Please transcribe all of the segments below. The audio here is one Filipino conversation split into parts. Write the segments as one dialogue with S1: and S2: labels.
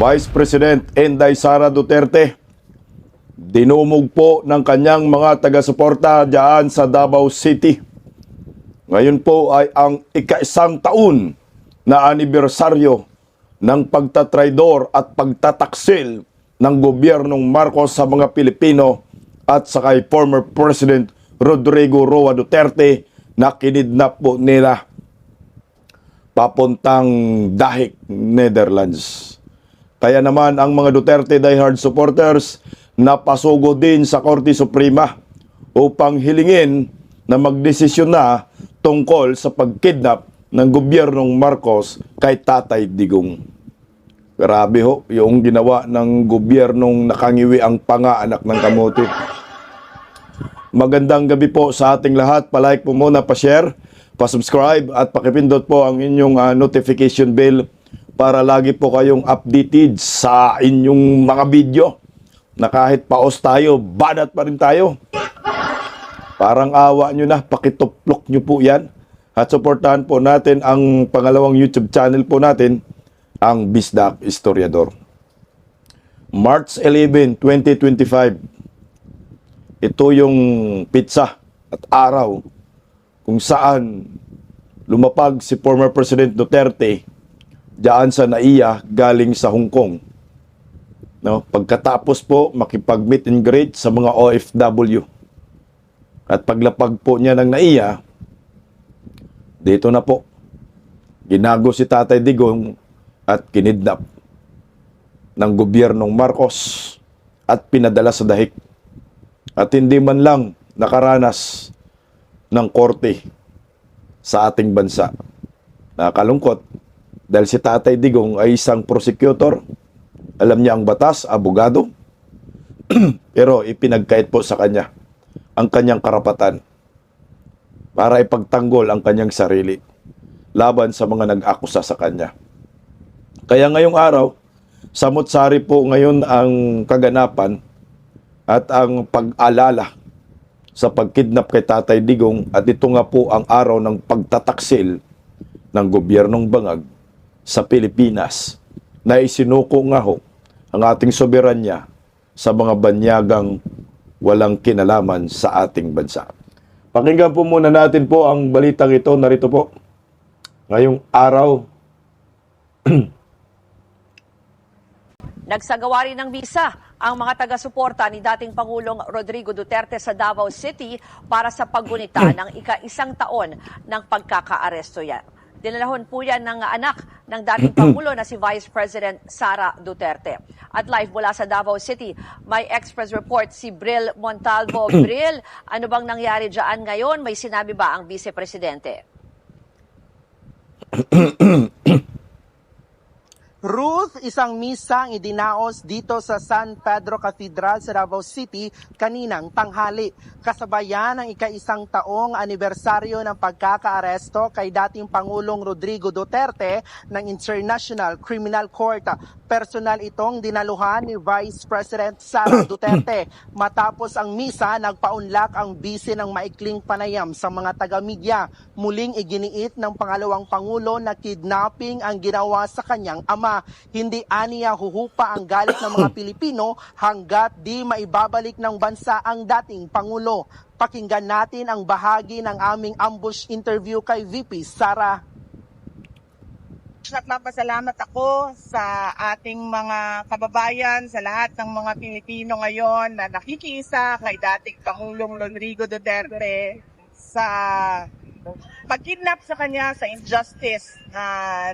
S1: Vice President Inday Sara Duterte, dinumog po ng kanyang mga taga-suporta dyan sa Davao City. Ngayon po ay ang ika-1 taon na anibersaryo ng pagtatraidor at pagtataksil ng gobyernong Marcos sa mga Pilipino at sa kay former President Rodrigo Roa Duterte na kinidnap po nila papuntang Dahig, Netherlands. Kaya naman ang mga Duterte diehard supporters napasugo din sa Korte Suprema upang hilingin na magdesisyon na tungkol sa pagkidnap ng gobyernong Marcos kay Tatay Digong. Grabe ho, yung ginawa ng gobyernong nakangiwi ang panga-anak ng kamote. Magandang gabi po sa ating lahat. Palike po muna, pa-share, pa-subscribe at pakipindot po ang inyong notification bell para lagi po kayong updated sa inyong mga video na kahit paos tayo, banat pa rin tayo. Parang awa nyo na, pakituplok nyo po yan. At supportahan po natin ang pangalawang YouTube channel po natin, ang Bisdak Historiador. March 11, 2025. Ito yung pitsa at araw kung saan lumapag si former President Duterte diyan sa NAIA galing sa Hong Kong. No? Pagkatapos po makipag-meet and greet sa mga OFW. At paglapag po niya ng NAIA, dito na po, ginago si Tatay Digong at kinidnap ng gobyernong Marcos at pinadala sa Dahig. At hindi man lang nakaranas ng korte sa ating bansa. Nakakalungkot dahil si Tatay Digong ay isang prosecutor. Alam niya ang batas, abogado. Pero ipinagkait po sa kanya ang kanyang karapatan para ipagtanggol ang kanyang sarili laban sa mga nag-akusa sa kanya. Kaya ngayong araw, samot-sari po ngayon ang kaganapan at ang pag-alala sa pagkidnap kay Tatay Digong, at ito nga po ang araw ng pagtataksil ng gobyernong Bangag sa Pilipinas na isinuko nga ho ang ating soberanya sa mga banyagang walang kinalaman sa ating bansa. Pakinggan po muna natin po ang balitang ito. Narito po. Ngayong araw,
S2: nagsagawa rin ng bisa ang mga taga-suporta ni dating Pangulong Rodrigo Duterte sa Davao City para sa paggunita ng ika-1 taon ng pagkakaaresto yan. Dinalahon po yan ng anak ng dating Pangulo na si Vice President Sara Duterte. At live mula sa Davao City, may Express report si Bril Montalvo. Bril, ano bang nangyari dyan ngayon? May sinabi ba ang Vice Presidente?
S3: Ruth, isang misa ang idinaos dito sa San Pedro Cathedral sa Davao City kaninang tanghali. Kasabayan ang ika-1 taong anibersaryo ng pagkakaaresto kay dating Pangulong Rodrigo Duterte ng International Criminal Court. Personal itong dinaluhan ni Vice President Sara Duterte. Matapos ang misa, nagpaunlak ang bise ng maikling panayam sa mga taga-media. Muling iginiit ng pangalawang Pangulo na kidnapping ang ginawa sa kanyang ama. Hindi aniya huhupa ang galit ng mga Pilipino hanggat di maibabalik ng bansa ang dating Pangulo. Pakinggan natin ang bahagi ng aming ambush interview kay VP Sara.
S4: Nagpapasalamat ako sa ating mga kababayan, sa lahat ng mga Pilipino ngayon na nakikiisa kay dating Pangulong Rodrigo Duterte sa pagkidnap sa kanya, sa injustice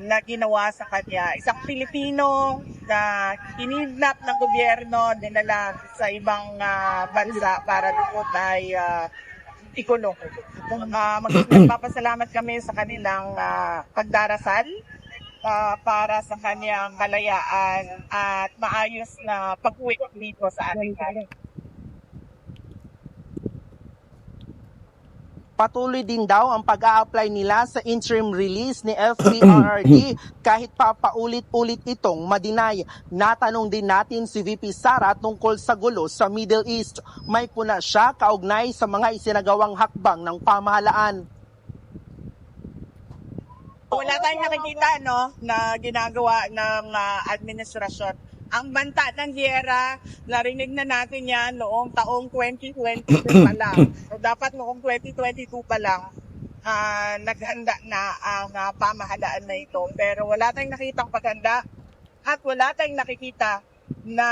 S4: na ginawa sa kanya. Isang Pilipino na kinidnap ng gobyerno, dinala sa ibang bansa para doon ay ikulong. Magpapasalamat kami sa kanilang pagdarasal para sa kanyang kalayaan at maayos na pag-uwi dito sa ating bayan.
S3: Patuloy din daw ang pag-a-apply nila sa interim release ni FPRRD kahit pa paulit-ulit itong madinay. Natanong din natin si VP Sara tungkol sa gulo sa Middle East. May puna siya kaugnay sa mga isinagawang hakbang ng pamahalaan.
S4: Wala tayong nakikita na ginagawa ng administrasyon. Ang banta ng giyera, narinig na natin yan noong taong 2022 pa lang. So dapat noong 2022 pa lang, naghanda na ang pamahalaan na ito. Pero wala tayong nakitang paghanda at wala tayong nakikita na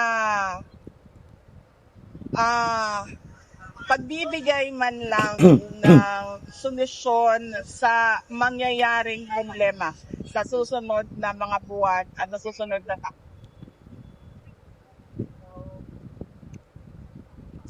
S4: pagbibigay man lang ng solusyon sa mangyayaring problema sa susunod na mga buwan at sa susunod na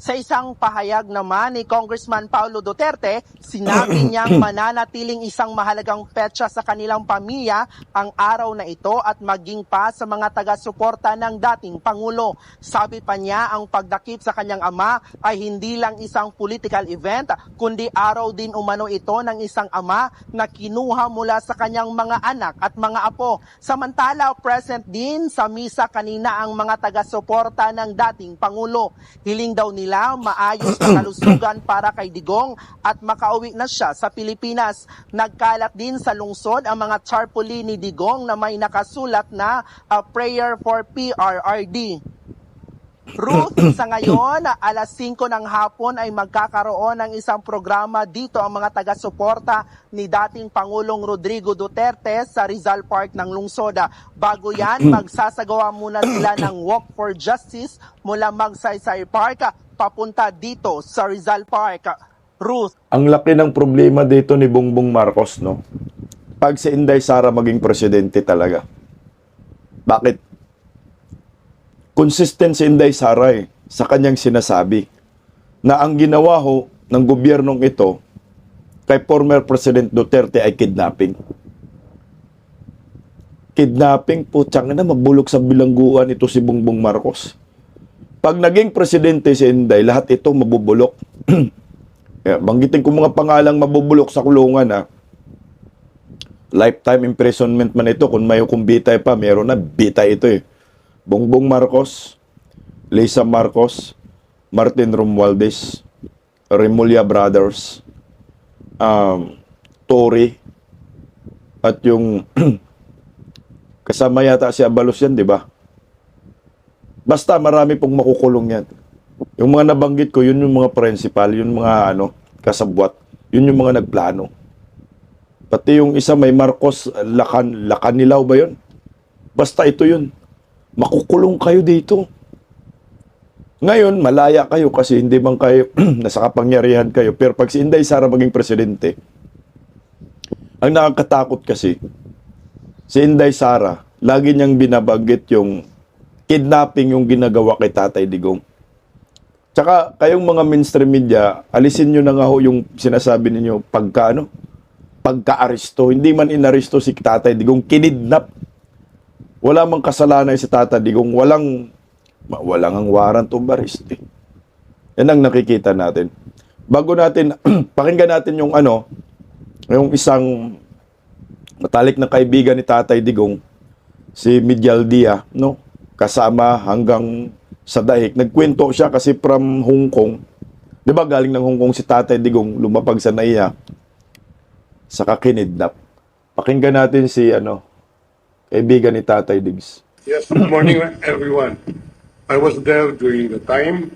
S3: Sa isang pahayag naman ni Congressman Paulo Duterte, sinabi niyang mananatiling isang mahalagang petsa sa kanilang pamilya ang araw na ito at maging pa sa mga taga-suporta ng dating Pangulo. Sabi pa niya ang pagdakip sa kanyang ama ay hindi lang isang political event, kundi araw din umano ito ng isang ama na kinuha mula sa kanyang mga anak at mga apo. Samantala, present din sa misa kanina ang mga taga-suporta ng dating Pangulo. Hiling daw nila maayos na kalusugan para kay Digong at makauwi na siya sa Pilipinas. Nagkalat din sa lungsod ang mga tarpaulin ni Digong na may nakasulat na prayer for PRRD. Ruth, sa ngayon, alas 5 ng hapon ay magkakaroon ng isang programa dito ang mga taga-suporta ni dating Pangulong Rodrigo Duterte sa Rizal Park ng lungsod. Bago yan, magsasagawa muna sila ng Walk for Justice mula Magsaysay Park papunta dito sa Rizal Park. Ruth.
S1: Ang laki ng problema dito ni Bongbong Marcos, no? Pag si Inday Sara maging presidente talaga. Bakit? Consistent si Inday Sara sa kanyang sinasabi na ang ginawa ho ng gobyernong ito kay former President Duterte ay kidnapping. Kidnapping, putyang na, mabulok sa bilangguan ito si Bongbong Marcos. Pag naging presidente si Inday, lahat ito mabubulok. Banggitin ko mga pangalang mabubulok sa kulungan, ha. Lifetime imprisonment man ito. Kung may bitay pa, meron na. Bitay ito eh. Bongbong Marcos, Lisa Marcos, Martin Romualdez, Remulla Brothers, Tory, at yung kasama yata si Abalos yan, di ba? Basta marami pong makukulong yan. Yung mga nabanggit ko, yun yung mga principal, yun mga kasabwat, yun yung mga nagplano. Pati yung isa may Marcos Lacanilaw ba yun? Basta ito yun. Makukulong kayo dito. Ngayon, malaya kayo kasi hindi man kayo nasa kapangyarihan kayo. Pero pag si Inday Sara maging presidente, ang nakakatakot kasi, si Inday Sara, lagi niyang binabanggit yung kidnapping yung ginagawa kay Tatay Digong. Tsaka, kayong mga mainstream media, alisin nyo na nga ho yung sinasabi ninyo pagka-aresto. Hindi man inaresto si Tatay Digong, kinidnap. Wala mang kasalanan si Tatay Digong, walang ang warrant of arrest. Yan ang nakikita natin. Bago natin, pakinggan natin yung yung isang matalik na kaibigan ni Tatay Digong, si Midyal Dia, no? Kasama hanggang sa daig. Nagkwento siya kasi from Hong Kong. Di ba galing ng Hong Kong si Tatay Digong, lumapag sa NAIA, saka kinidnap. Pakinggan natin si kaibigan ni Tatay Diggs.
S5: Yes, good morning everyone. I was there during the time.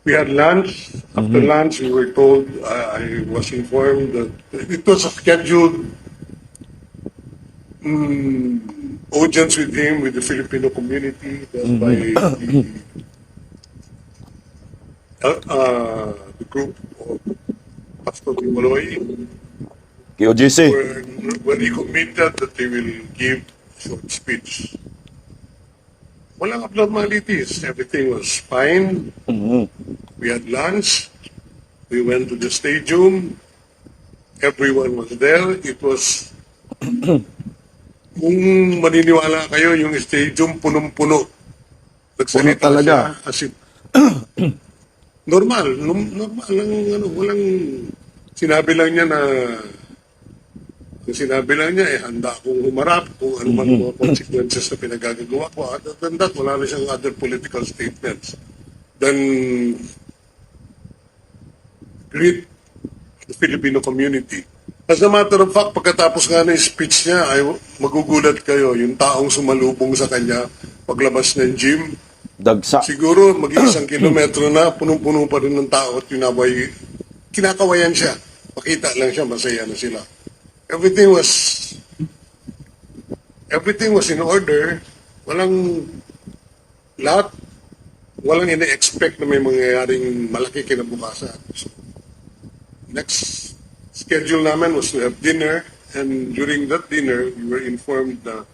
S5: We had lunch. After lunch, we were told, I was informed that it was a scheduled audience with him, with the Filipino community, by the group of Pastor Timoloy,
S1: KOGC.
S5: when he committed that they will give a short speech. Walang abnormalities. Everything was fine. We had lunch. We went to the stadium. Everyone was there. It was, kung maniniwala kayo, yung stadium punong-puno. Nagsalita
S1: talaga.
S5: siya as if, normal lang, walang, sinabi lang niya, handa akong humarap kung ano man mga consequences na pinagagagawa ko. Other than that, wala na siyang other political statements. Then, greet the Filipino community As a matter of fact, pagkatapos nga ng speech niya, ay magugulat kayo, yung taong sumalubong sa kanya, paglabas ng gym,
S1: Dagsa.
S5: siguro mag-iisang kilometro na, punong-puno pa rin ng tao at yunabay, kinakawayan siya. Pakita lang siya, masaya na sila. Everything was in order. Walang ina-expect na may mangyayaring malaki kinabukasan. So, next schedule namin was to have dinner, and during that dinner, we were informed na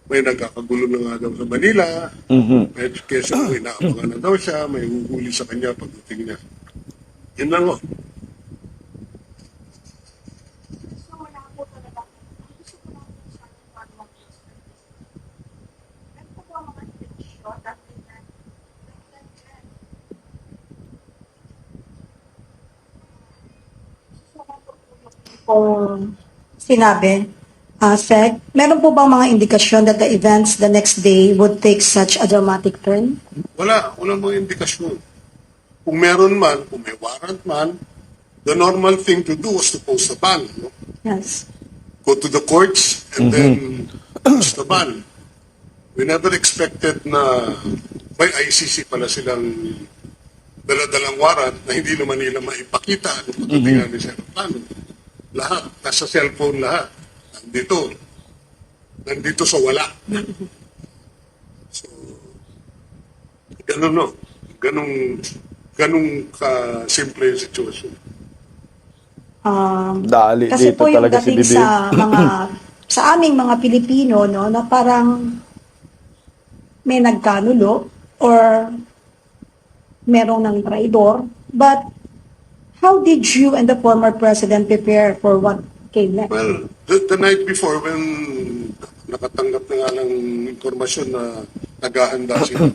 S5: may nagkakagulo na nga daw sa Manila, may education mo, inaabangan na daw siya, may huhuli sa kanya pagdating niya. Yun lang o.
S6: Kung sinabi, Sec, meron po bang mga indikasyon that the events the next day would take such a dramatic turn?
S5: Walang mga indikasyon. Kung meron man, kung may warrant man, the normal thing to do was to post a ban. No?
S6: Yes.
S5: Go to the courts and then post the ban. We never expected na may ICC pala silang dala-dalang warrant na hindi naman nila maipakita ano pagdating ni Senator Plano. Lahat, nasa cellphone lahat. Nandito sa wala. So, ganun no. Ganun ka-simple yung sitwasyon.
S1: Dali
S6: Kasi
S1: dito
S6: po yung
S1: talaga si
S6: dating
S1: BBM.
S6: sa aming mga Pilipino, no, na parang may nagkanulo or merong ng traidor, but how did you and the former president prepare for what came next?
S5: Well, the night before when nakatanggap na nga ng informasyon na naghahanda silang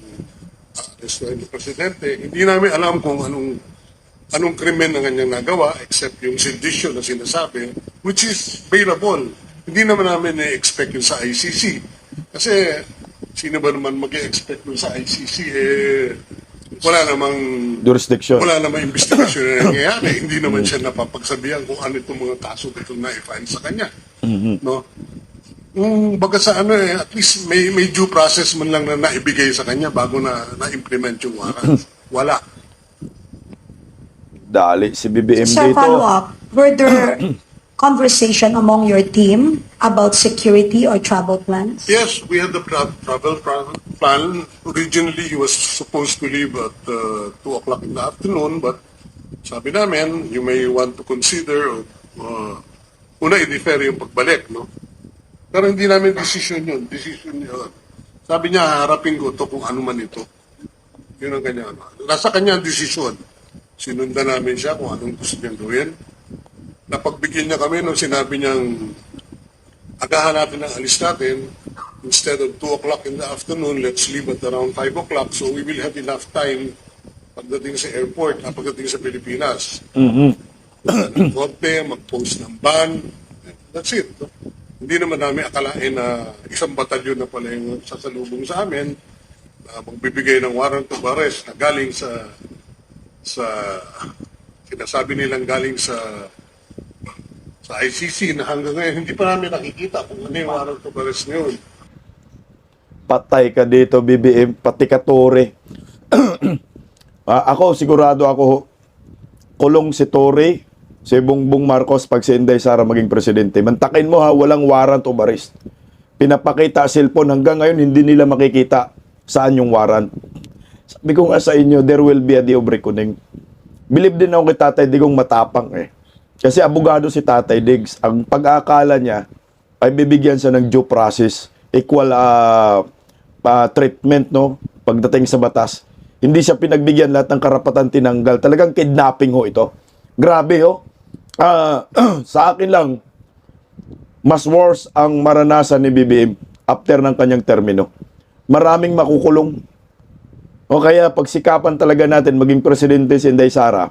S5: arestuhin ng presidente, hindi namin alam kung anong krimen ang kanyang nagawa except yung sedisyon na sinasabi, which is bailable. Hindi naman namin na-expect yun sa ICC. Kasi sino ba naman mag-expect yun sa ICC? Wala namang
S1: Jurisdiction.
S5: wala namang investigasyon na nangyayari. Hindi naman siya napapagsabihan kung ano itong mga kaso itong na-file sa kanya. No? Baga sa at least may due process man lang na naibigay sa kanya bago na-implement yung warrant. Wala.
S1: Dali si BBM
S6: Sa
S1: dito.
S6: follow-up, were there conversation among your team about security or travel plans?
S5: Yes, we had the travel plan. Originally, he was supposed to leave at 2 o'clock in the afternoon, but sabi namin, you may want to consider una i-defer yung pagbalik, no? Pero hindi namin decision yun. Sabi niya, harapin ko to kung ano man ito. Yun ang kanya. Nasa kanya ang desisyon. Sinundan namin siya kung anong gusto niyang gawin. Napagbigyan niya kami nung sinabi niyang agahan natin ang alis natin. Instead of 2 o'clock in the afternoon, let's leave at around 5 o'clock so we will have enough time pagdating sa airport, pagdating sa Pilipinas. Ng korte, mag-post ng ban. That's it. No? Hindi naman namin akalain na isang batalyon na pala yung sasalubong sa amin na magbibigay ng warrant of arrest na galing sa sinasabi nilang galing sa ICC na hanggang ngayon hindi pa namin nakikita kung ano yung warrant of arrest na yun.
S1: Patay ka dito, BBM, pati ka Tore. Ako, sigurado ako, kulong si Tore, si Bongbong Marcos pag si Inday Sara maging presidente. Mantakin mo ha, walang warrant of arrest. Pinapakita cellphone, hanggang ngayon hindi nila makikita saan yung warrant. Sabi ko nga sa inyo, there will be a day of reckoning. Believe din ako kay Tatay Digong matapang eh. Kasi abogado si Tatay Diggs. Ang pag-aakala niya ay bibigyan siya ng due process, equal treatment, no? Pagdating sa batas. Hindi siya pinagbigyan lahat ng karapatan tinanggal. Talagang kidnapping ho ito. Grabe ho. Sa akin lang, mas worse ang maranasan ni BBM after ng kanyang termino. Maraming makukulong. O kaya pagsikapan talaga natin maging presidente si Inday Sara.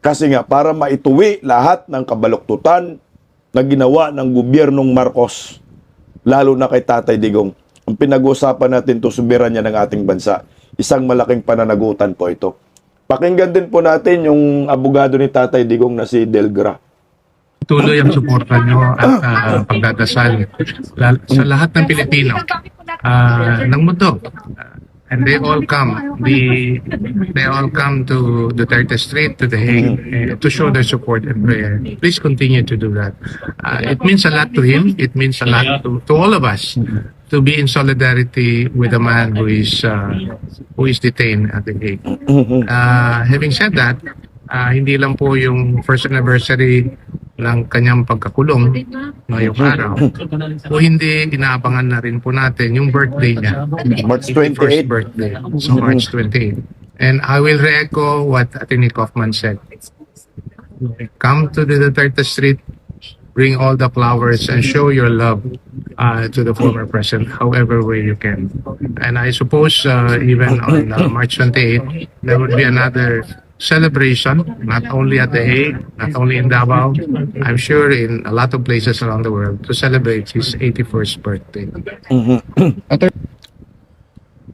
S1: Kasi nga, para maituwi lahat ng kabaluktutan na ginawa ng gobyernong Marcos, lalo na kay Tatay Digong. Ang pinag-uusapan natin to soberanya ng ating bansa. Isang malaking pananagutan po ito. Pakinggan din po natin yung abogado ni Tatay Digong na si Delgra.
S7: tuloy ang suporta nyo at pagdadasal sa lahat ng Pilipino ng mundo. And they all come. They all come to Duterte Street, to The Hague, to show their support and prayer. Please continue to do that. It means a lot to him. It means a lot to all of us to be in solidarity with a man who is detained at The Hague. Having said that, hindi lang po yung first anniversary ng kanyang pagkakulong ngayong araw, o hindi inaabangan na rin po natin yung birthday niya.
S1: March 28.
S7: 81st birthday. So March 28. And I will re-echo what Atty. Kaufman said. Come to the Duterte Street, bring all the flowers and show your love to the former president however way you can. And I suppose even on March 28, there would be another celebration, not only at The Hague, not only in Davao, I'm sure in a lot of places around the world to celebrate his 81st birthday.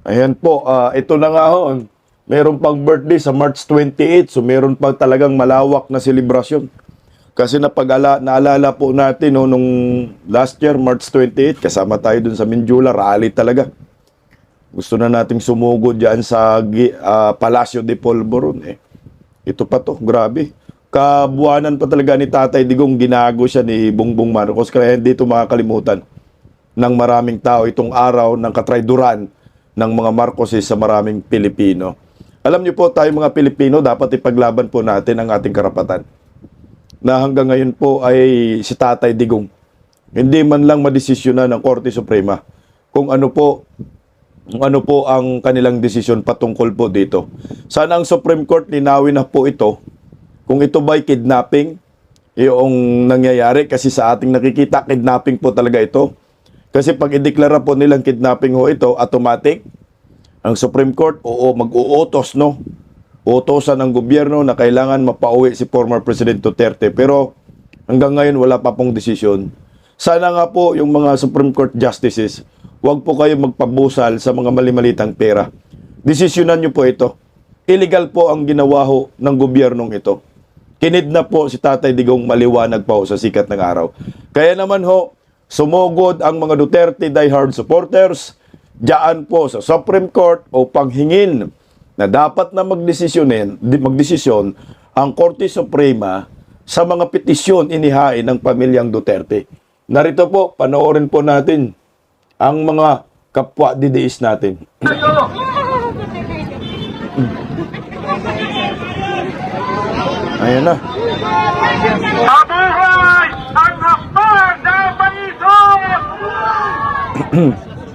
S1: Ayan po, ito na nga ho, meron pang birthday sa March 28, so meron pang talagang malawak na selebrasyon. Kasi naalala po natin no, nung last year, March 28, kasama tayo dun sa Mindula, rally talaga. Gusto na nating sumugod dyan sa Palacio de Polvoron. Ito pa to, grabe. Kabuanan pa talaga ni Tatay Digong, ginago siya ni Bongbong Marcos. Kaya hindi ito makakalimutan ng maraming tao itong araw ng katrayduran ng mga Marcoses sa maraming Pilipino. Alam niyo po, tayo mga Pilipino, dapat ipaglaban po natin ang ating karapatan. Na hanggang ngayon po ay si Tatay Digong, hindi man lang madesisyonan ng Korte Suprema kung ano po ang kanilang desisyon patungkol po dito. Sana ang Supreme Court linawin na po ito kung ito ba'y kidnapping yung nangyayari, kasi sa ating nakikita kidnapping po talaga ito. Kasi pag ideklara po nilang kidnapping ho ito, automatic ang Supreme Court mag-uutos, no? Utosan ng gobyerno na kailangan mapauwi si former President Duterte. Pero hanggang ngayon wala pa pong desisyon. Sana nga po yung mga Supreme Court justices, huwag po kayo magpabusal sa mga mali-malitang pera. Desisyonan nyo po ito. Illegal po ang ginawa ho ng gobyernong ito. Kinidnap po si Tatay Digong, maliwanag pa ho sa sikat ng araw. Kaya naman ho, sumugod ang mga Duterte diehard supporters diyan po sa Supreme Court upang hingin na dapat na magdesisyon ang Korte Suprema sa mga petisyon inihain ng pamilyang Duterte. Narito po, panoorin po natin ang mga kapwa didiis natin. Ayan na.
S8: Mabuhay ang hakbang ng Panginoon!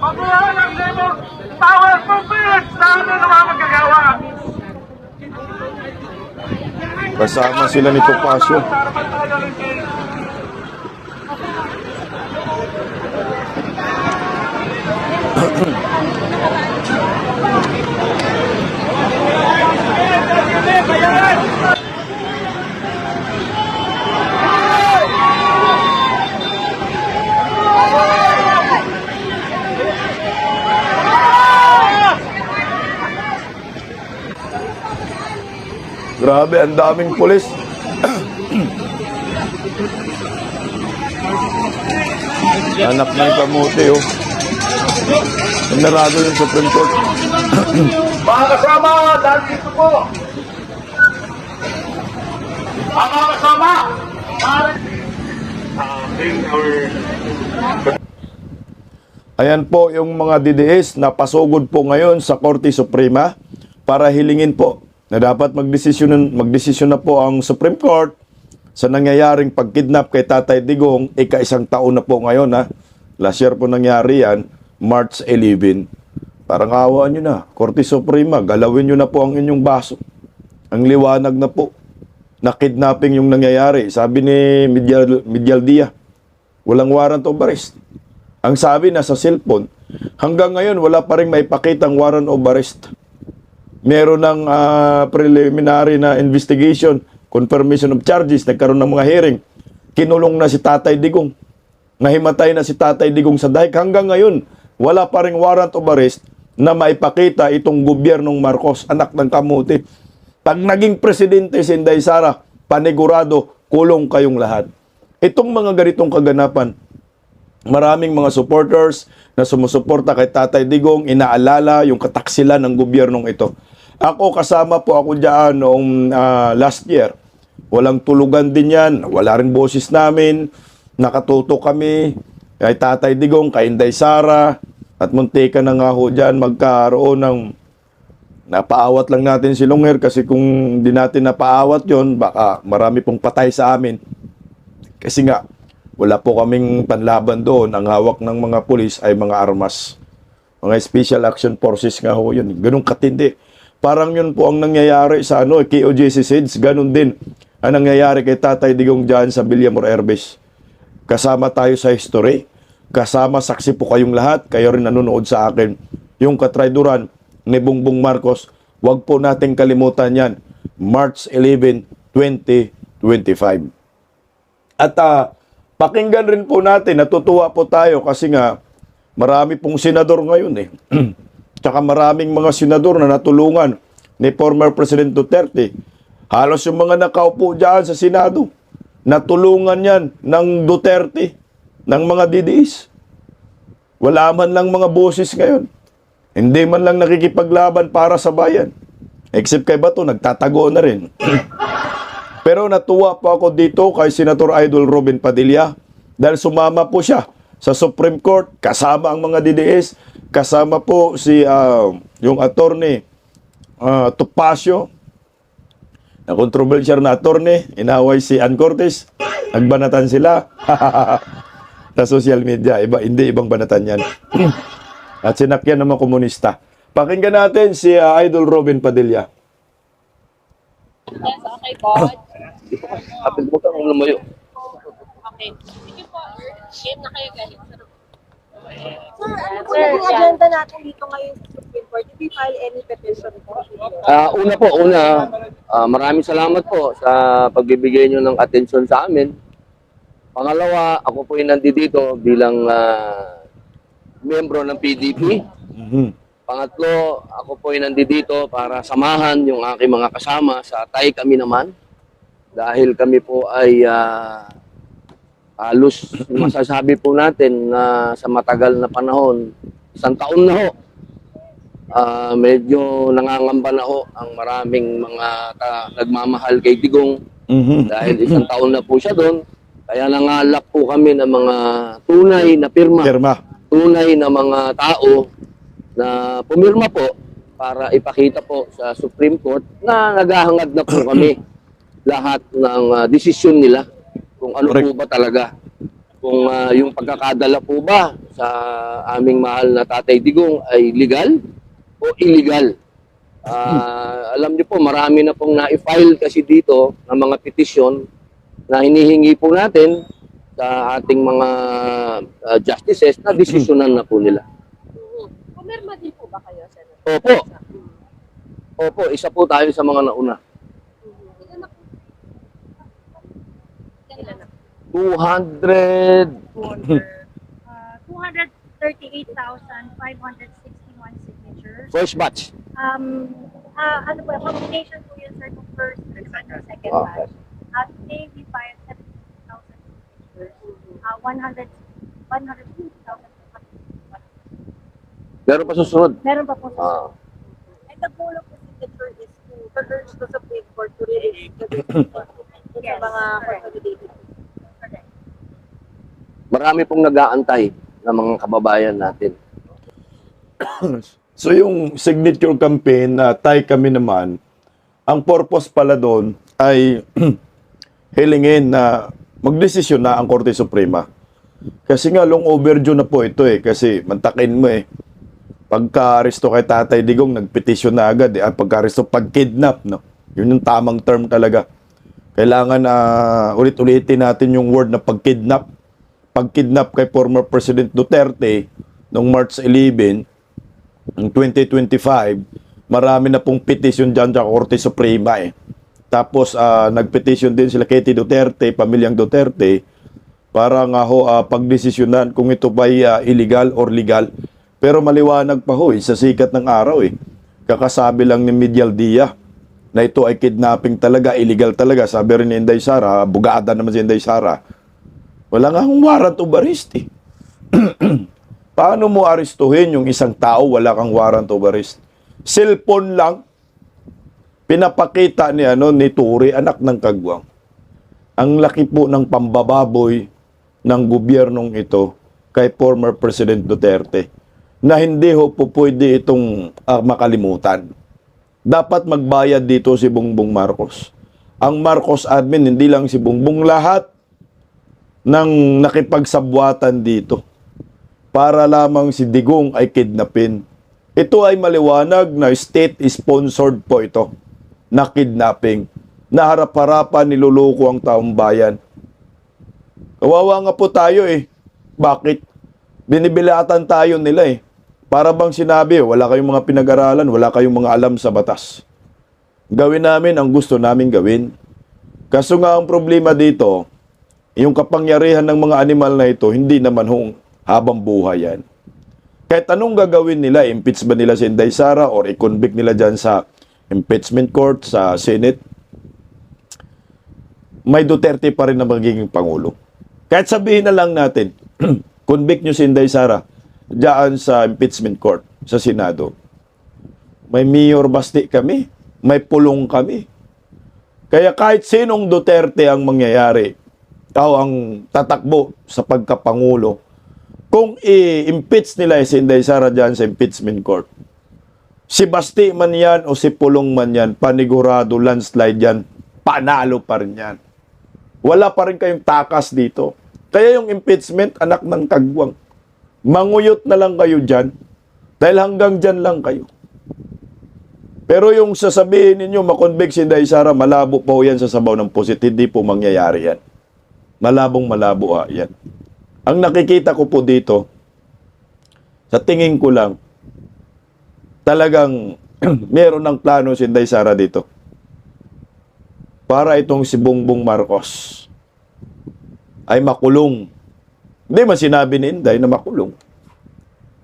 S8: Mabuhay ang limong power movement na ano naman magagawa!
S1: Kasama sila ni Topacio. Grabe, ang daming pulis. Anak na yung kamuti, oh. Narado yung Supreme Court.
S8: Mga kasama, dahil dito po! Mga kasama!
S1: Ayan po yung mga DDS na pasugod po ngayon sa Korte Suprema para hilingin po na dapat magdesisyon na po ang Supreme Court sa nangyayaring pagkidnap kay Tatay Digong. Ika-1 taon na po ngayon, ha. Last year po nangyari yan, March 11. Parang awa nyo na, Korte Suprema, galawin nyo na po ang inyong baso. Ang liwanag na po na kidnapping yung nangyayari. Sabi ni Medialdia, walang warrant of arrest. Ang sabi na sa cellphone, hanggang ngayon wala pa rin maipakitang warrant of arrest. Meron ng preliminary na investigation, confirmation of charges, nagkaroon ng mga hearing. Kinulong na si Tatay Digong. Nahimatay na si Tatay Digong sa dahig. Hanggang ngayon, wala pa rin warrant of arrest na maipakita itong gobyernong Marcos, anak ng kamuti. Pag naging presidente si Inday Sara, panigurado, kulong kayong lahat. Itong mga ganitong kaganapan, maraming mga supporters na sumusuporta kay Tatay Digong, inaalala yung kataksilan ng gobyernong ito. Ako, kasama po ako diyan noong last year. Walang tulugan din yan, wala rin boses namin, nakatuto kami kay Tatay Digong, kay Inday Sara, at muntika na nga ho dyan magkaroon ng napaawat lang natin si Lungher kasi kung di natin napaawat yon baka marami pong patay sa amin. Kasi nga, wala po kaming panlaban doon. Ang hawak ng mga pulis ay mga armas. Mga Special Action Forces nga ho yun. Ganun katindi. Parang yun po ang nangyayari sa KOJC SIDS. Ganun din ang nangyayari kay Tatay Digong dyan sa Villamor Airbase. Kasama tayo sa history. Kasama, saksi po kayong lahat. Kayo rin nanonood sa akin. Yung katrayduran ni Bongbong Marcos, wag po nating kalimutan yan. March 11, 2025. At pakinggan rin po natin, natutuwa po tayo kasi nga marami pong senador ngayon eh. Tsaka maraming mga senador na natulungan ni former President Duterte. Halos yung mga nakaupo dyan sa Senado, natulungan yan ng Duterte, ng mga DDS. Wala man lang mga boses ngayon. Hindi man lang nakikipaglaban para sa bayan. Except kay Bato, nagtatago na rin. Pero natuwa po ako dito kay Senator Idol Robin Padilla dahil sumama po siya sa Supreme Court, kasama ang mga DDS, kasama po si yung attorney Topacio, na controversial na attorney, inaway si Ann Cortez, nagbanatan sila sa social media, hindi ibang banatan yan. At sinakyan ng mga komunista. Pakinggan natin si Idol Robin Padilla.
S9: Yes, okay po.
S10: Kapit mo kang lumayo.
S9: Okay. Sige po. Game na kayo guys.
S11: Sir, ano po yung agenda natin dito ngayon sa Supreme Court? Did we file any petition po?
S10: Maraming salamat po sa pagbibigay nyo ng atensyon sa amin. Pangalawa, ako po yung nandito bilang miyembro ng PDP. Pangatlo, ako po yung nandito para samahan yung aking mga kasama sa Tay Kami Naman. Dahil kami po ay halos masasabi po natin na sa matagal na panahon, 1 taon na ho, medyo nangangamba na ho ang maraming mga nagmamahal kay Digong. Dahil 1 taon na po siya doon. Kaya nangalap po kami ng mga tunay na pirma. Tunay na mga tao na pumirma po para ipakita po sa Supreme Court na naghahangad na po kami lahat ng desisyon nila kung ano po ba talaga. Kung yung pagkakadala po ba sa aming mahal na Tatay Digong ay legal o illegal. Alam niyo po, marami na pong na-file kasi dito ng mga petisyon na hinihingi po natin sa ating mga justices na desisyonan na po nila.
S9: Pumirma din po ba kayo, Senator?
S10: Opo. Opo, isa po tayo sa mga nauna.
S9: Ilan na?
S11: 238,561 signatures.
S10: First batch.
S11: Ano po, combination po yun, sir, ng first and second
S10: Okay.
S11: batch. Today, we filed 70,000 signatures. 150,000.
S10: Meron pa susunod.
S11: Meron pa po sa
S10: Ah.
S11: And the goal of the signature is to urge the Supreme Court to release the decision sa mga consolidated. Correct.
S10: Marami pong nag-aantay ng mga kababayan natin.
S1: So yung signature campaign na Tay Kami Naman, ang purpose pala doon ay hilingin na magdesisyon na ang Korte Suprema. Kasi nga long overdue na po ito eh. Kasi mantakin mo eh. Pagka-aresto kay Tatay Digong, nagpetisyon na agad eh. Pagka-aresto, pag-kidnap, no? Yun yung tamang term talaga. Kailangan na ulit-ulitin natin yung word na pag-kidnap. Pag-kidnap kay former President Duterte noong March 11, ng 2025, marami na pong petition dyan sa Korte Suprema eh. Tapos nagpetition din sila Katie Duterte, pamilyang Duterte, para nga ho pagdesisyonan kung ito ba'y illegal or legal. Pero maliwanag pa ho sa sikat ng araw eh. Kakasabi lang ni Medial Dia na ito ay kidnapping talaga, illegal talaga. Sabi rin ni Inday Sara, bugada naman si Inday Sara, Wala nga akong warrant of arrest eh. Paano mo arestuhin yung isang tao wala kang warrant of arrest? Cellphone lang pinapakita ni Turi, anak ng kagwang. Ang laki po ng pambababoy ng gobyernong ito kay former President Duterte na hindi ho po pwede itong makalimutan. Dapat magbayad dito si Bongbong Marcos. Ang Marcos admin, hindi lang si Bongbong, lahat ng nakipagsabwatan dito para lamang si Digong ay kidnapin. Ito ay maliwanag na state-sponsored po ito na kidnapping, na harap-harapan niluloko ang taong bayan. Kawawa nga po tayo eh. Bakit? Binibilatan tayo nila eh. Para bang sinabi, wala kayong mga pinag-aralan, wala kayong mga alam sa batas. Gawin namin ang gusto namin gawin. Kaso nga ang problema dito, yung kapangyarihan ng mga animal na ito, hindi naman hong habang buhay yan. Kahit anong gagawin nila, impeach ba nila si Inday Sara or i-convict nila dyan sa impeachment court, sa Senate, may Duterte pa rin na magiging Pangulo. Kahit sabihin na lang natin, convict nyo si Inday Sara dyan sa impeachment court, sa Senado. May mayor basti kami, may pulong kami. Kaya kahit sinong Duterte ang mangyayari, o ang tatakbo sa pagkapangulo, kung i-impeach nila si Inday Sara dyan sa impeachment court, si Basti man yan o si Pulong man yan, panigurado, landslide yan, panalo pa rin yan. Wala pa rin kayong takas dito. Kaya yung impeachment, anak ng kagwang. Manguyot na lang kayo dyan, dahil hanggang dyan lang kayo. Pero yung sasabihin ninyo, makonvict si Inday Sara, malabo po yan sa sabaw ng pusit, hindi po mangyayari yan. Malabong malabo yan. Ang nakikita ko po dito, sa tingin ko lang, talagang meron ng plano si Inday Sara dito para itong si Bongbong Marcos ay makulong. Hindi man sinabi ni Inday na makulong.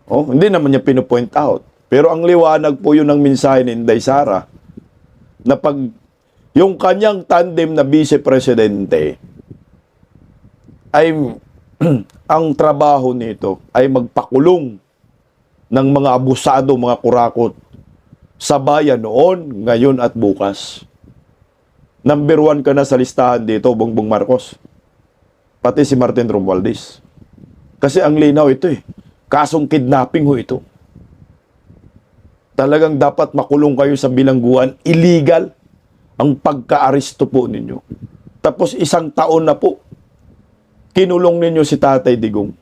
S1: Hindi naman niya pinupoint out. Pero ang liwanag po yun ng mensahe ni Inday Sara na pag yung kanyang tandem na vice-presidente ay ang trabaho nito ay magpakulong ng mga abusado, mga kurakot sa bayan noon, ngayon at bukas. Number 1 ka na sa listahan dito, Bongbong Marcos. Pati si Martin Romualdez. Kasi ang linaw ito eh. Kasong kidnapping ho ito. Talagang dapat makulong kayo sa bilangguan. Illegal ang pagka-aresto po ninyo. Tapos 1 taon na po, kinulong ninyo si Tatay Digong.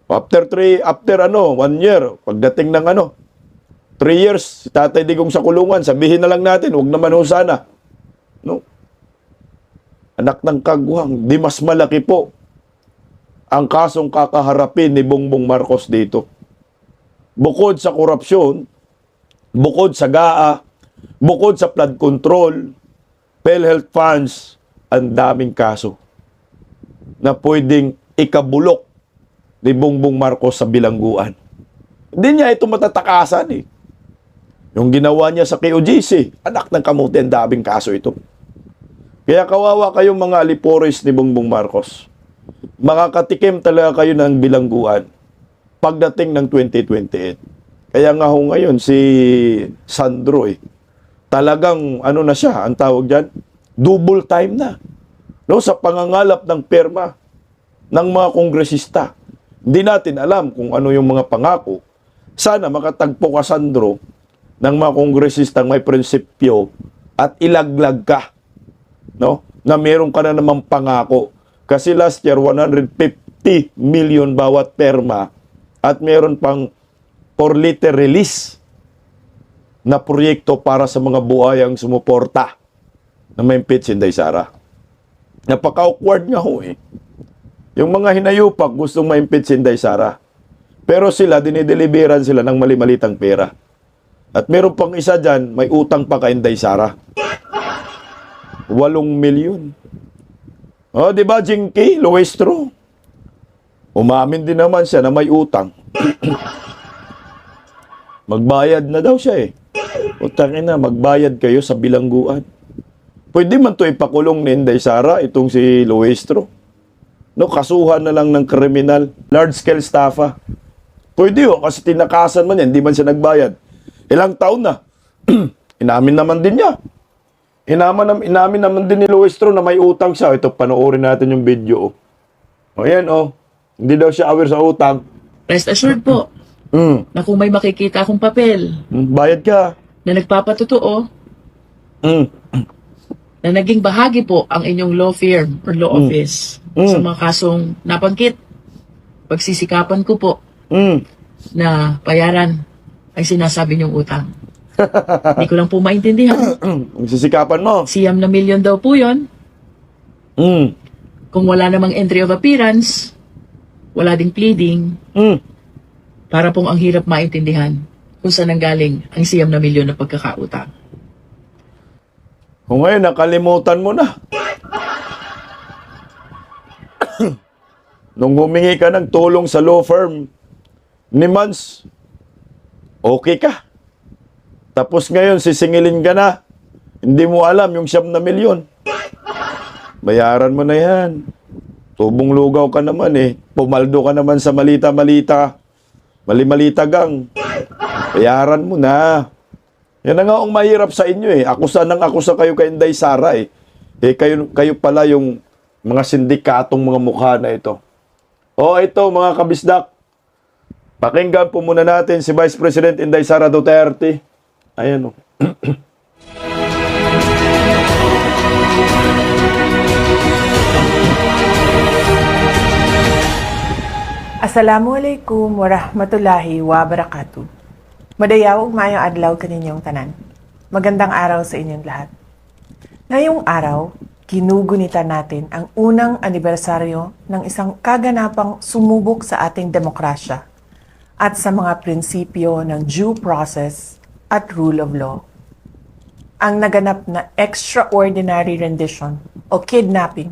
S1: After 1 year, pagdating ng 3 years, si Tatay Digong sa kulungan, sabihin na lang natin, huwag naman ho sana. No? Anak ng kagwang, di mas malaki po ang kasong kakaharapin ni Bongbong Marcos dito. Bukod sa korupsyon, bukod sa GAA, bukod sa flood control, PhilHealth funds, ang daming kaso na pwedeng ikabulok ni Bongbong Marcos sa bilangguan. Hindi niya ito matatakasan eh. Yung ginawa niya sa KOJC, anak ng kamuti, ang daming kaso ito. Kaya kawawa kayong mga alipores ni Bongbong Marcos. Makakatikim talaga kayo ng bilangguan pagdating ng 2028. Kaya nga ho ngayon si Sandro talagang na siya, ang tawag dyan, double time na. No, sa pangangalap ng perma ng mga kongresista. Hindi natin alam kung ano yung mga pangako. Sana makatagpo ka, Sandro, ng mga kongresistang may prinsipyo at ilaglag ka, no? Na meron ka na namang pangako. Kasi last year, 150 million bawat perma at meron pang 4-liter release na proyekto para sa mga buhayang sumuporta na may impeach si Inday Sara. Napaka-awkward nga ho eh. Yung mga hinayupak gustong ma-impeach si Inday Sara. Pero sila, dinideliveran sila ng mali-malitang pera. At meron pang isa dyan, may utang pa kay Inday Sara. 8 milyon. Di ba, Jinky, Luestro? Umamin din naman siya na may utang. Magbayad na daw siya eh. Utangin na, magbayad kayo sa bilangguan. Pwede man to ipakulong ni Inday Sara, itong si Luestro. No, kasuhan na lang ng kriminal. Large-scale estafa. Pwede yun, kasi tinakasan man yan, hindi man siya nagbayad. Ilang taon na. Inamin naman din niya. Inamin naman din ni Luistro na may utang siya. Ito, panoorin natin yung video. O yan, o. Hindi daw siya aware sa utang.
S12: Rest assured po na kung may makikita akong papel
S1: Bayad ka.
S12: na nagpapatotoo
S1: Mm.
S12: na naging bahagi po ang inyong law firm or law office sa mga kasong nabanggit, pagsisikapan ko po
S1: Mm.
S12: na bayaran ay sinasabi niyong utang. Hindi ko lang po maintindihan.
S1: Ang sisikapan mo.
S12: Siyam na milyon daw po yun.
S1: Mm.
S12: Kung wala namang entry of appearance, wala ding pleading,
S1: Mm.
S12: para pong ang hirap maintindihan kung saan nanggaling ang siyam na milyon na pagkakautang.
S1: Kung ngayon, nakalimutan mo na. Nung humingi ka ng tulong sa law firm ni Mans, okay ka. Tapos ngayon, sisingilin ka na. Hindi mo alam yung 7 na milyon. Bayaran mo na yan. Tubong lugaw ka naman eh. Pumaldo ka naman sa malita-malita. Mali-malita gang. Bayaran mo na. Yan na nga ang mahirap sa inyo eh. Akusa ng akusa kayo kay Inday Sara eh. Kayo pala yung mga sindikatong mga mukha na ito. O ito mga kabisdak. Pakinggan po muna natin si Vice President Inday Sara Duterte. Ayan o.
S13: Assalamualaikum warahmatullahi wabarakatuh. Madayaw ug maayong adlaw kaninyong tanan. Magandang araw sa inyong lahat. Ngayong araw, kinugunitan natin ang unang anibersaryo ng isang kaganapang sumubok sa ating demokrasya at sa mga prinsipyo ng due process at rule of law. Ang naganap na extraordinary rendition o kidnapping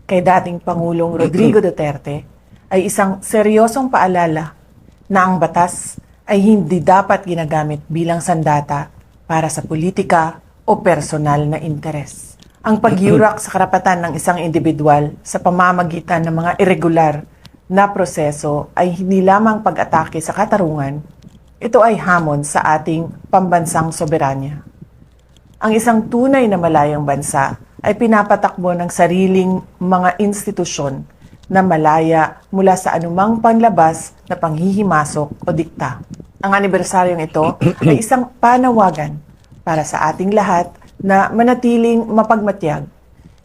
S13: kay dating Pangulong Rodrigo Duterte ay isang seryosong paalala na ang batas ay hindi dapat ginagamit bilang sandata para sa politika o personal na interes. Ang pagyurak sa karapatan ng isang individual sa pamamagitan ng mga irregular na proseso ay hindi lamang pag-atake sa katarungan, ito ay hamon sa ating pambansang soberanya. Ang isang tunay na malayang bansa ay pinapatakbo ng sariling mga institusyon na malaya mula sa anumang panlabas na panghihimasok o dikta. Ang anibersaryong ito ay isang panawagan para sa ating lahat na manatiling mapagmatyag.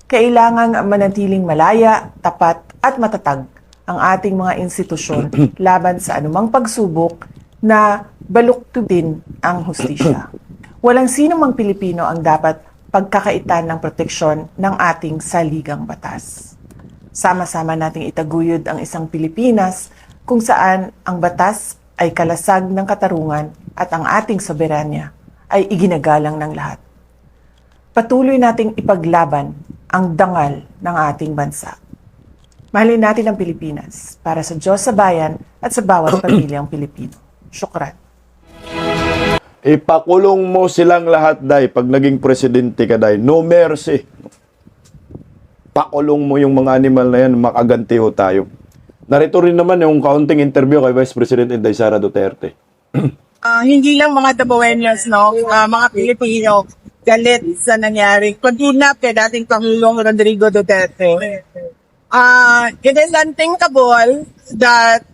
S13: Kailangang manatiling malaya, tapat at matatag ang ating mga institusyon laban sa anumang pagsubok na baluktutin ang hustisya. Walang sino mang Pilipino ang dapat pagkakaitan ng proteksyon ng ating saligang batas. Sama-sama nating itaguyod ang isang Pilipinas kung saan ang batas ay kalasag ng katarungan at ang ating soberanya ay iginagalang ng lahat. Patuloy nating ipaglaban ang dangal ng ating bansa. Mahalin natin ang Pilipinas para sa Diyos sa bayan at sa bawat pamilyang Pilipino. Syukran.
S1: Ipakulong mo silang lahat, Day. Pag naging presidente ka, Day. No mercy. Pakulong mo yung mga animal na yan, makaganti ho tayo. Narito rin naman yung kaunting interview kay Vice President Inday Sara Duterte.
S4: Hindi lang mga Tabawenyos, no? Mga Pilipino, galit sa nangyari. Kidnap kay dating Pangulong Rodrigo Duterte. It is unthinkable that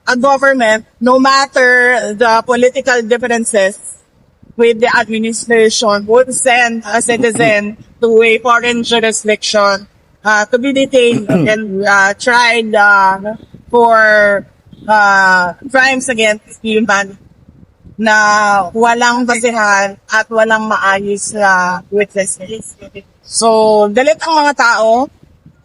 S4: a government, no matter the political differences with the administration, would send a citizen to a foreign jurisdiction to be detained and tried for crimes against humanity na walang basihan at walang maayos na witnesses. So, galit ang mga tao.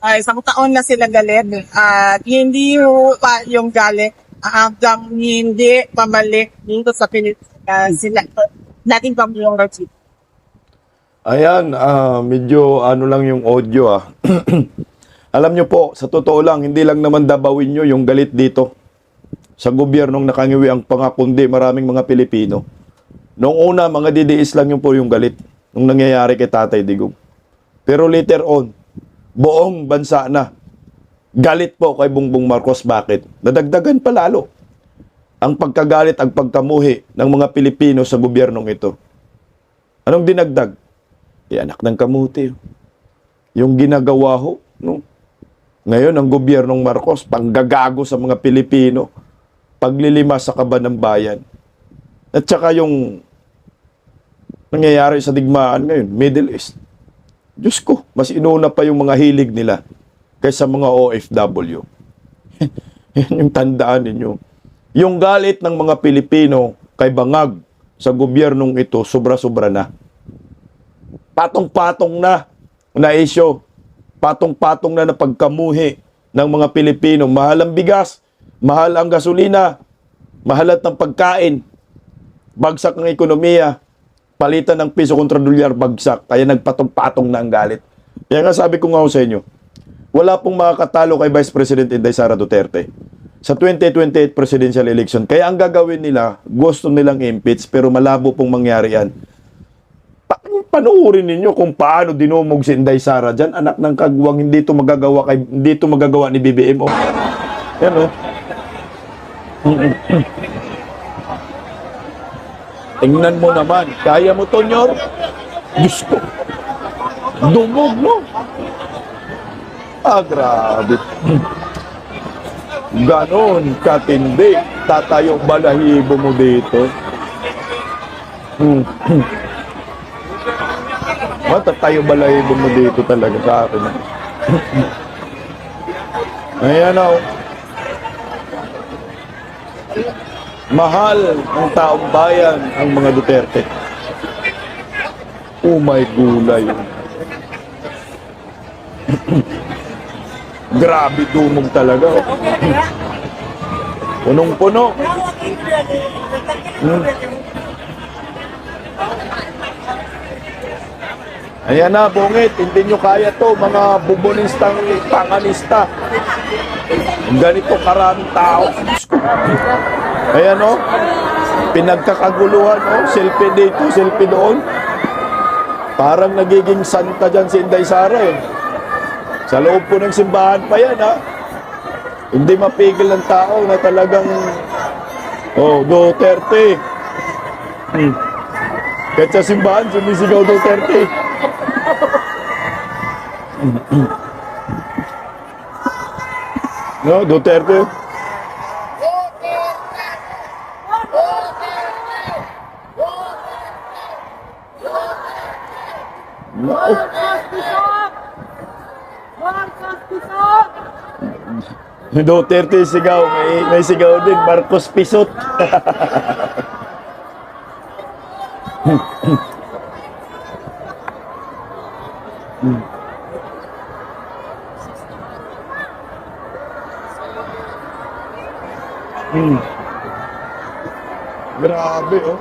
S4: Isang taon na sila galit at hindi pa yung galit hanggang hindi pabalik dito sa Pilipinas sila nating Pangulong Rodrigo.
S1: Ayan, medyo ano lang yung audio Alam nyo po, sa totoo lang, hindi lang naman dabawin nyo yung galit dito. Sa gobyernong nakangiwi ang pangakundi maraming mga Pilipino. Noong una, mga DDS lang yung po yung galit nung nangyayari kay Tatay Digong. Pero later on, buong bansa na. Galit po kay Bongbong Marcos. Bakit? Nadagdagan pa lalo ang pagkagalit, ang pagkamuhi ng mga Pilipino sa gobyernong ito. Anong dinagdag? Anak ng kamuti. Yung ginagawa ho, no? Ngayon, ang gobyernong Marcos, panggagago sa mga Pilipino, paglilima sa kaban ng bayan. At saka yung nangyayari sa digmaan ngayon, Middle East. Diyos ko, mas inuna pa yung mga hilig nila kaysa mga OFW. Yan yung tandaan ninyo. Yung galit ng mga Pilipino kay Bangag sa gobyernong ito, sobra-sobra na. Patong-patong na isyo. Patong-patong na pagkamuhi ng mga Pilipino. Mahal ang bigas, mahal ang gasolina, mahalat ng pagkain, bagsak ng ekonomiya, palitan ng piso kontra dolyar, bagsak. Kaya nagpatong-patong na ang galit. Kaya nga sabi ko nga sa inyo, wala pong makakatalo kay Vice President Inday Sara Duterte sa 2028 presidential election. Kaya ang gagawin nila, gusto nilang impeach, pero malabo pong mangyari yan. Panuorin ninyo kung paano dinumog si Inday Sara dyan. Anak ng kagwang, hindi ito magagawa ni BBM. Oh. Yan o. Tingnan mo naman. Kaya mo to, Nyor? Diyos ko. Dumog, no? Grabe. Ganon katindi. Tatayo balahibo mo dito. Tatayo balahibo mo dito talaga sa akin. Ayan o. Mahal ng taong bayan ang mga Duterte. Oh my gulay. Grabe dumog talaga. Punong-puno. Ayan na, bungit. Hindi nyo kaya to, mga bubonistang panganista. Ganito karaming tao. Ayan o. Pinagkakaguluhan o. Selfie dito, selfie doon. Parang nagiging santa dyan si Inday Sara eh. Sa loob po ng simbahan pa yan ha. Hindi mapigil ng tao na talagang Duterte. Kahit sa simbahan, sumisigaw Duterte. No, Duterte. Duterte sigaw, may sigaw din, Marcos Pisot. Grabe oh.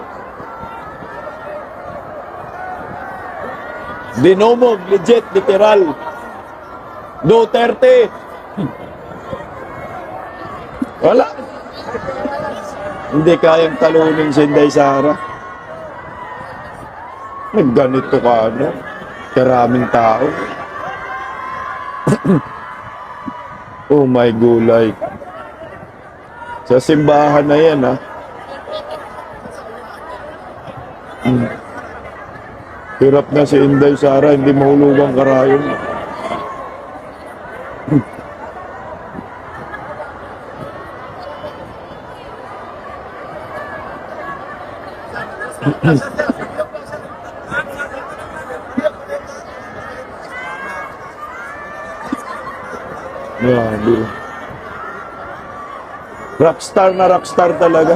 S1: Dinumog, legit, literal. Duterte. Wala. Hindi kayang talunin si Inday Sara. Nagganito ka, ano? Karaming tao. Oh my gulay. Sa simbahan na yan, ha? Hirap na si Inday Sara, hindi mahulugang karayon. Grabe. Rockstar na rockstar talaga.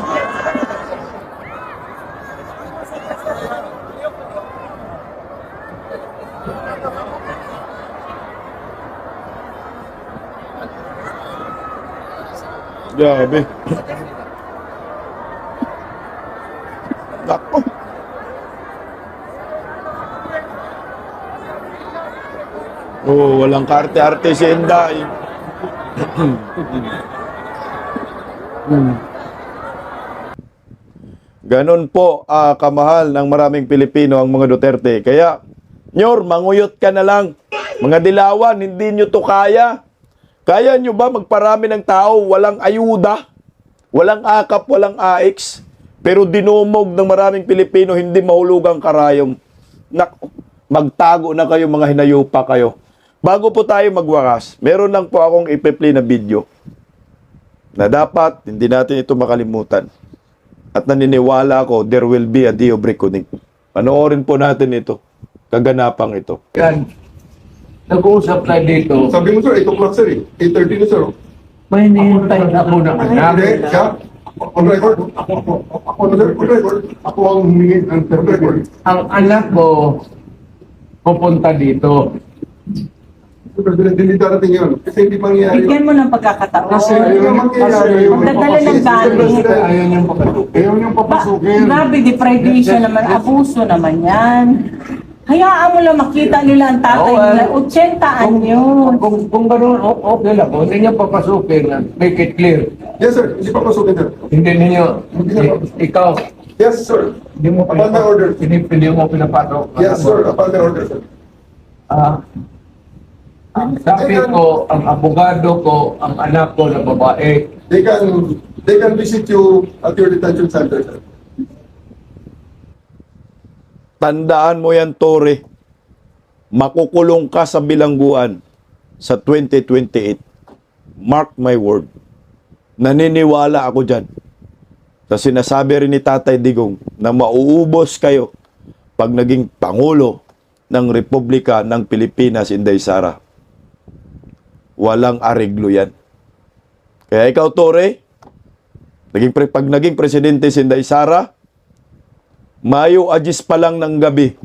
S1: Grabe. Nako. Oh, walang karte-arte si Inday. Ganon po kamahal ng maraming Pilipino ang mga Duterte. Kaya, Nyor, manguyot ka na lang. Mga dilawan, hindi nyo to kaya. Kaya nyo ba magparami ng tao, walang ayuda, walang akap, walang AX, pero dinumog ng maraming Pilipino, hindi mahulugang karayom. Magtago na kayo, mga hinayupa kayo. Bago po tayo magwakas, meron lang po akong ipe-play na video na dapat hindi natin ito makalimutan. At naniniwala ako, there will be a day of reckoning. Panoorin po natin ito, kaganapang ito.
S14: Yan. Nag-uusap tayo dito.
S5: Sabi mo sir, 8 o'clock sir eh. 8:30 na sir.
S14: May hinihintay na ako na anak.
S5: Hindi, siya. On record. On record. Ako ang humingi ng record.
S14: Ang anak ko pupunta dito.
S5: President, hindi darating yun. Kasi hindi mangyayari yun.
S11: Bigyan mo ng pagkakataon.
S5: Kasi ayaw naman kayo.
S11: Magdadala ng galing.
S5: Ayaw niyang papasukin. Ayaw niyang papasukin.
S11: Grabe, deprivation naman. Abuso naman yan. Hayaan mo lang makita nila ang tatay nila. 80 anyos.
S14: Kung gano'n, okay lang. Kung hindi niyo papasukin, make it clear.
S5: Yes sir, hindi papasukin sir.
S14: Hindi ninyo, ikaw,
S5: Yes sir.
S14: hindi mo
S5: Upon my order.
S14: Hindi mo pinapasok.
S5: Yes sir, upon my order sir.
S14: Ang sabi ko, ang abogado ko, ang anak ko na babae,
S5: They can visit you at your detention center sir.
S1: Tandaan mo yan, Tore. Makukulong ka sa bilangguan sa 2028. Mark my word. Naniniwala ako dyan. Sa sinasabi rin ni Tatay Digong na mauubos kayo pag naging Pangulo ng Republika ng Pilipinas, Inday Sara. Walang areglo yan. Kaya ikaw, Tore, pag naging presidente si Inday Sara, Mayo Agis pa lang ng gabi,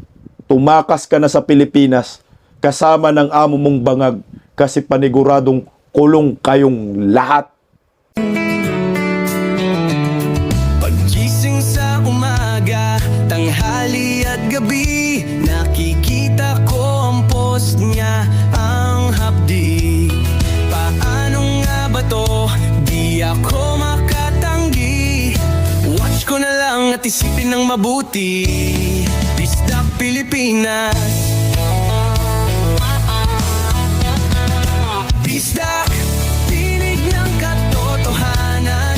S1: tumakas ka na sa Pilipinas kasama ng amo mong bangag kasi paniguradong kulong kayong lahat.
S15: Paggising sa umaga, tanghali at gabi, nakikita ko ang post niya, ang hapdi. Paano nga ba to? Di ako makatanggi. Watch ko na lang at isipin ng mabuti. Bisdak Pilipinas. Bisdak, tinig ng katotohanan.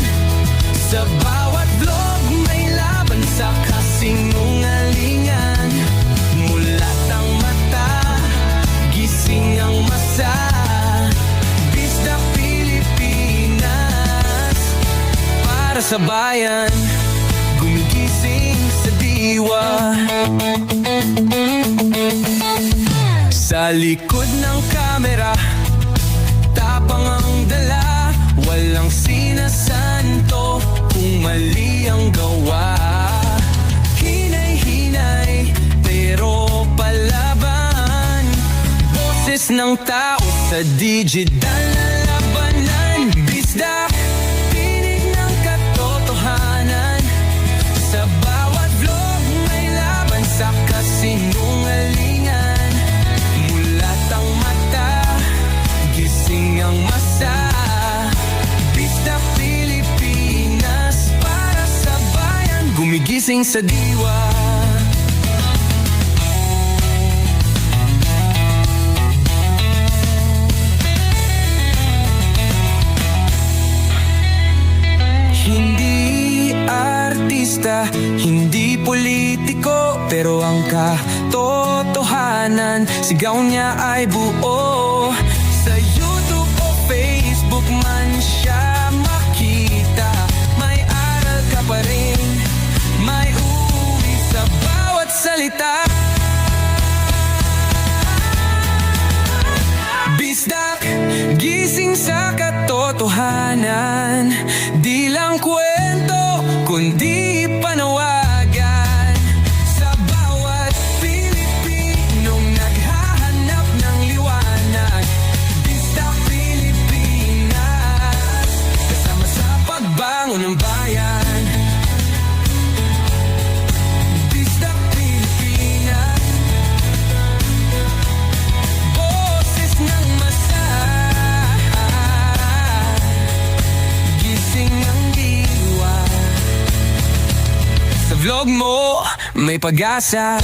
S15: Sa bawat vlog may laban sa kasinungalingan. Mulat ang mata, gising ang masa. Bisdak Pilipinas, para sa bayan, gumigising sa diwa. Sa likod ng kamera, tapang ang dala, walang sinasanto kung mali ang gawa. Hinay-hinay, pero palaban. Boses ng tao sa digital na labanan. Bisdak, tinig ng katotohanan. Sa bawat vlog may laban sa kasinungalingan. Mulat ang mata, gising ang masa. Bisdak Pilipinas, para sa bayan, gumigising sa diwa. Hindi artista, hindi politiko, pero ang katotohanan, sigaw niya ay buo. Sa YouTube o Facebook man siya makita, may aral ka pa rin, may uwi sa bawat salita. Bisdak, gising sa katotohanan, di lang kwento, kundi panawagan. Sa bawat Pilipinong naghahanap ng liwanag, Bisdak Pilipinas, kasama sa pagbangon ng bayan. Bisdak Pilipinas, boses ng masa, gising ang diwa. Sa vlog mo, may pag-asa.